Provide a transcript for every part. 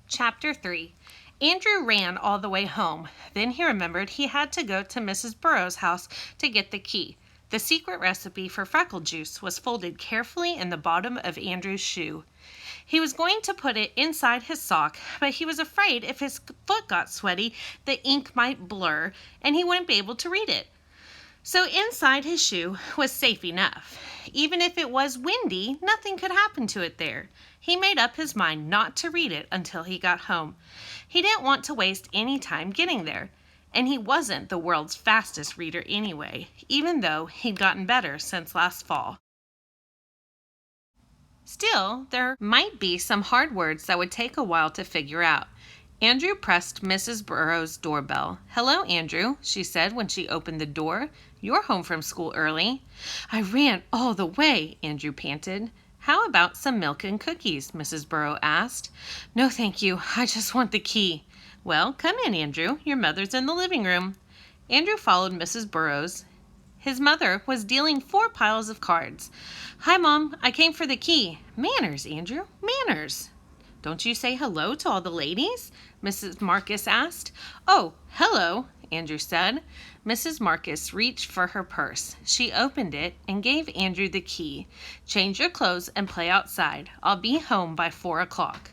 Chapter 3. Andrew ran all the way home. Then he remembered he had to go to Mrs. Burrow's house to get the key. The secret recipe for Freckle Juice was folded carefully in the bottom of Andrew's shoe. He was going to put it inside his sock, but he was afraid if his foot got sweaty, the ink might blur, and he wouldn't be able to read it. So inside his shoe was safe enough. Even if it was windy, nothing could happen to it there. He made up his mind not to read it until he got home. He didn't want to waste any time getting there. And he wasn't the world's fastest reader anyway, even though he'd gotten better since last fall. Still, there might be some hard words that would take a while to figure out. Andrew pressed Mrs. Burrow's doorbell. "Hello, Andrew," she said when she opened the door. "You're home from school early." "I ran all the way," Andrew panted. "How about some milk and cookies?" Mrs. Burrow asked. "No, thank you. I just want the key." "Well, come in, Andrew. Your mother's in the living room." Andrew followed Mrs. Burrow's. His mother was dealing 4 piles of cards. "Hi, Mom. I came for the key." "Manners, Andrew, manners." "Don't you say hello to all the ladies?" Mrs. Marcus asked. "Oh, hello," Andrew said. Mrs. Marcus reached for her purse. She opened it and gave Andrew the key. "Change your clothes and play outside. I'll be home by 4 o'clock.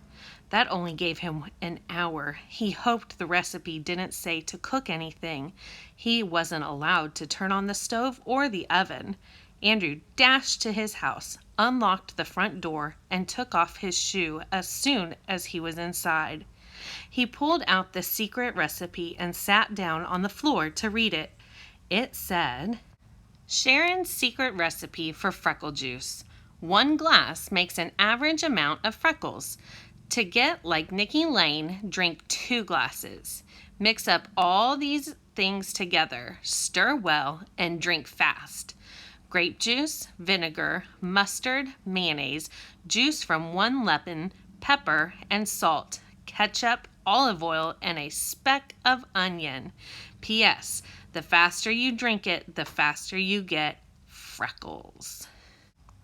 That only gave him an hour. He hoped the recipe didn't say to cook anything. He wasn't allowed to turn on the stove or the oven. Andrew dashed to his house, unlocked the front door, and took off his shoe as soon as he was inside. He pulled out the secret recipe and sat down on the floor to read it. It said, "Sharon's secret recipe for freckle juice. 1 glass makes an average amount of freckles. To get like Nikki Lane, drink 2 glasses. Mix up all these things together, stir well, and drink fast. Grape juice, vinegar, mustard, mayonnaise, juice from 1 lemon, pepper, and salt, ketchup, olive oil, and a speck of onion. P.S. The faster you drink it, the faster you get freckles."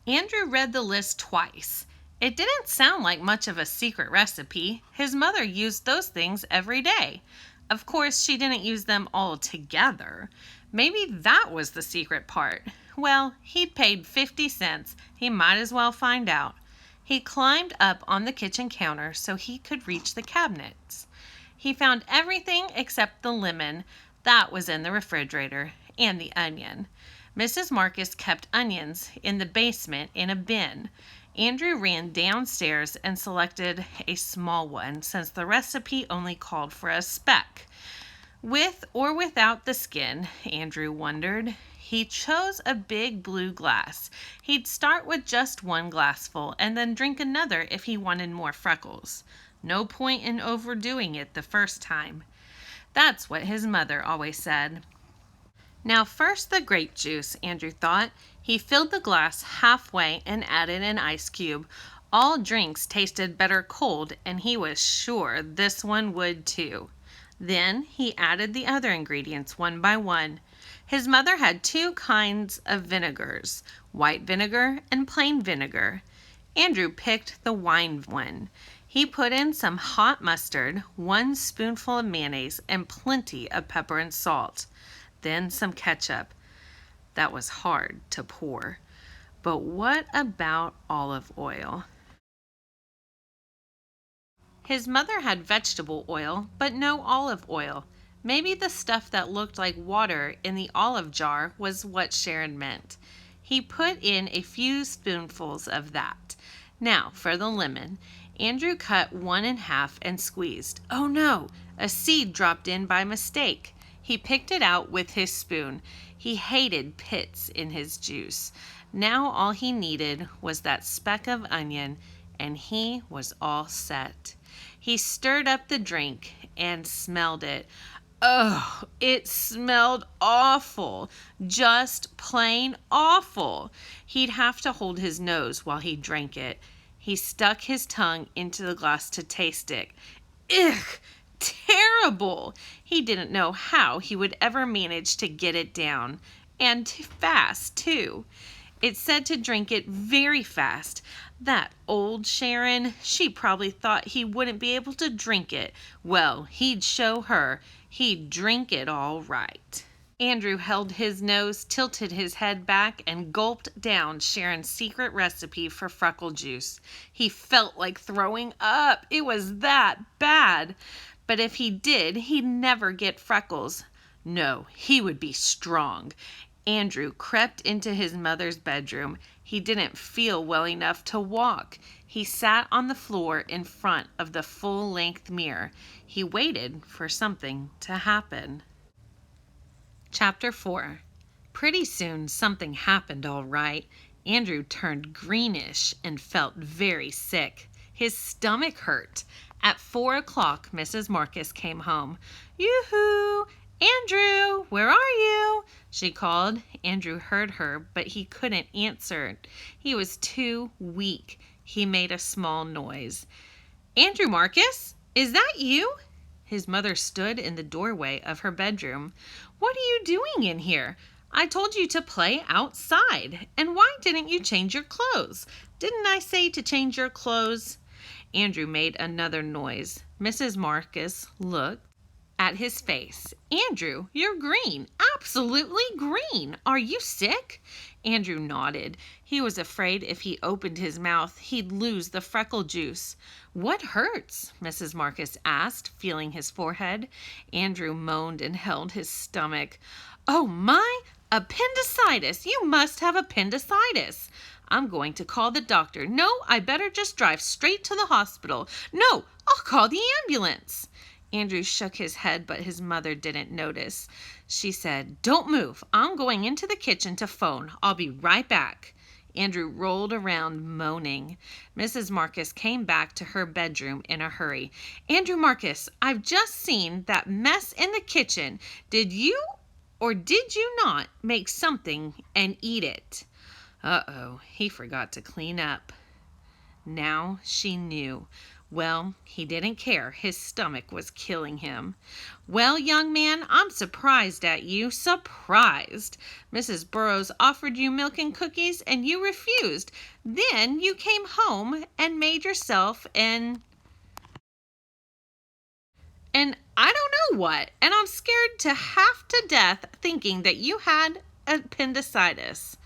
Andrew read the list twice. It didn't sound like much of a secret recipe. His mother used those things every day. Of course, she didn't use them all together. Maybe that was the secret part. Well, he'd paid 50 cents. He might as well find out. He climbed up on the kitchen counter so he could reach the cabinets. He found everything except the lemon. That was in the refrigerator, and the onion. Mrs. Marcus kept onions in the basement in a bin. Andrew ran downstairs and selected a small one since the recipe only called for a speck. With or without the skin, Andrew wondered. He chose a big blue glass. He'd start with just 1 glassful and then drink another if he wanted more freckles. No point in overdoing it the first time. That's what his mother always said. Now first the grape juice, Andrew thought. He filled the glass halfway and added an ice cube. All drinks tasted better cold, and he was sure this one would too. Then he added the other ingredients one by one. His mother had 2 kinds of vinegars, white vinegar and plain vinegar. Andrew picked the wine one. He put in some hot mustard, 1 spoonful of mayonnaise, and plenty of pepper and salt. Then some ketchup. That was hard to pour. But what about olive oil? His mother had vegetable oil, but no olive oil. Maybe the stuff that looked like water in the olive jar was what Sharon meant. He put in a few spoonfuls of that. Now for the lemon. Andrew cut 1 in half and squeezed. Oh no! A seed dropped in by mistake. He picked it out with his spoon. He hated pits in his juice. Now all he needed was that speck of onion, and he was all set. He stirred up the drink and smelled it. Oh, it smelled awful. Just plain awful. He'd have to hold his nose while he drank it. He stuck his tongue into the glass to taste it. Ugh! Terrible! He didn't know how he would ever manage to get it down. And fast, too. It said to drink it very fast. That old Sharon, she probably thought he wouldn't be able to drink it. Well, he'd show her. He'd drink it all right. Andrew held his nose, tilted his head back, and gulped down Sharon's secret recipe for Freckle Juice. He felt like throwing up. It was that bad. But if he did, he'd never get freckles. No, he would be strong. Andrew crept into his mother's bedroom. He didn't feel well enough to walk. He sat on the floor in front of the full-length mirror. He waited for something to happen. Chapter 4. Pretty soon something happened all right. Andrew turned greenish and felt very sick. His stomach hurt. At 4 o'clock, Mrs. Marcus came home. "Yoo-hoo! Andrew, where are you?" she called. Andrew heard her, but he couldn't answer. He was too weak. He made a small noise. "Andrew Marcus, is that you?" His mother stood in the doorway of her bedroom. "What are you doing in here? I told you to play outside. And why didn't you change your clothes? Didn't I say to change your clothes?" Andrew made another noise. Mrs. Marcus looked at his face. "Andrew, you're green. Absolutely green. Are you sick?" Andrew nodded. He was afraid if he opened his mouth, he'd lose the freckle juice. "What hurts?" Mrs. Marcus asked, feeling his forehead. Andrew moaned and held his stomach. "Oh my! Appendicitis! You must have appendicitis. I'm going to call the doctor. No, I better just drive straight to the hospital. No, I'll call the ambulance." Andrew shook his head, but his mother didn't notice. She said, "Don't move. I'm going into the kitchen to phone. I'll be right back." Andrew rolled around moaning. Mrs. Marcus came back to her bedroom in a hurry. "Andrew Marcus, I've just seen that mess in the kitchen. Did you or did you not make something and eat it?" Uh-oh, he forgot to clean up. Now she knew. Well, he didn't care. His stomach was killing him. "Well, young man, I'm surprised at you. Surprised. Mrs. Burrows offered you milk and cookies and you refused. Then you came home and made yourself and I don't know what. And I'm scared to half to death thinking that you had appendicitis.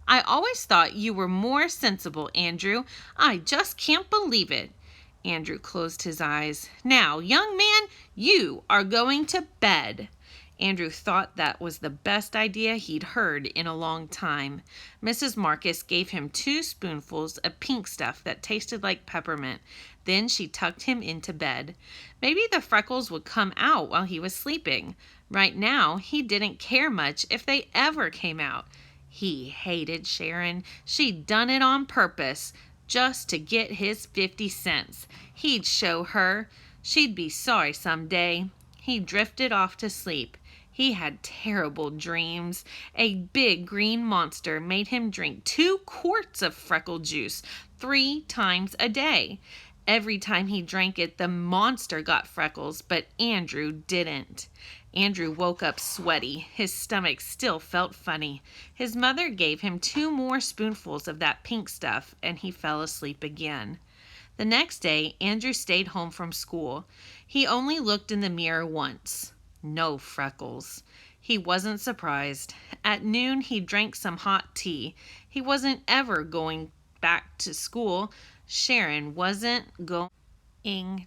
I always thought you were more sensible, Andrew. I just can't believe it." Andrew closed his eyes. "Now, young man, you are going to bed." Andrew thought that was the best idea he'd heard in a long time. Mrs. Marcus gave him 2 spoonfuls of pink stuff that tasted like peppermint. Then she tucked him into bed. Maybe the freckles would come out while he was sleeping. Right now, he didn't care much if they ever came out. He hated Sharon. She'd done it on purpose, just to get his 50 cents. He'd show her. She'd be sorry someday. He drifted off to sleep. He had terrible dreams. A big green monster made him drink 2 quarts of freckle juice 3 times a day. Every time he drank it, the monster got freckles, but Andrew didn't. Andrew woke up sweaty. His stomach still felt funny. His mother gave him 2 more spoonfuls of that pink stuff, and he fell asleep again. The next day, Andrew stayed home from school. He only looked in the mirror once. No freckles. He wasn't surprised. At noon, he drank some hot tea. He wasn't ever going back to school. Sharon wasn't going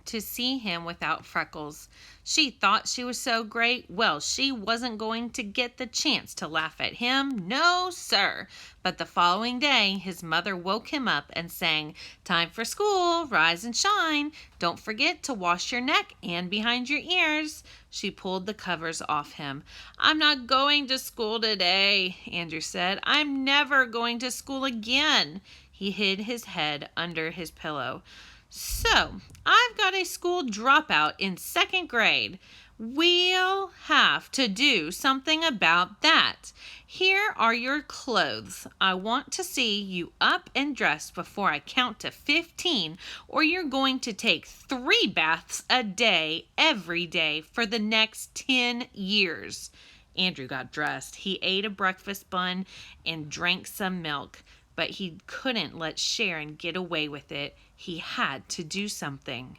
to see him without freckles. She thought she was so great. Well, she wasn't going to get the chance to laugh at him. No, sir. But the following day, his mother woke him up and sang, "Time for school, rise and shine. Don't forget to wash your neck and behind your ears." She pulled the covers off him. "I'm not going to school today," Andrew said. "I'm never going to school again." He hid his head under his pillow. "So, I've got a school dropout in 2nd grade. We'll have to do something about that. Here are your clothes. I want to see you up and dressed before I count to 15, or you're going to take 3 baths a day every day for the next 10 years. Andrew got dressed. He ate a breakfast bun and drank some milk. but he couldn't let Sharon get away with it. He had to do something.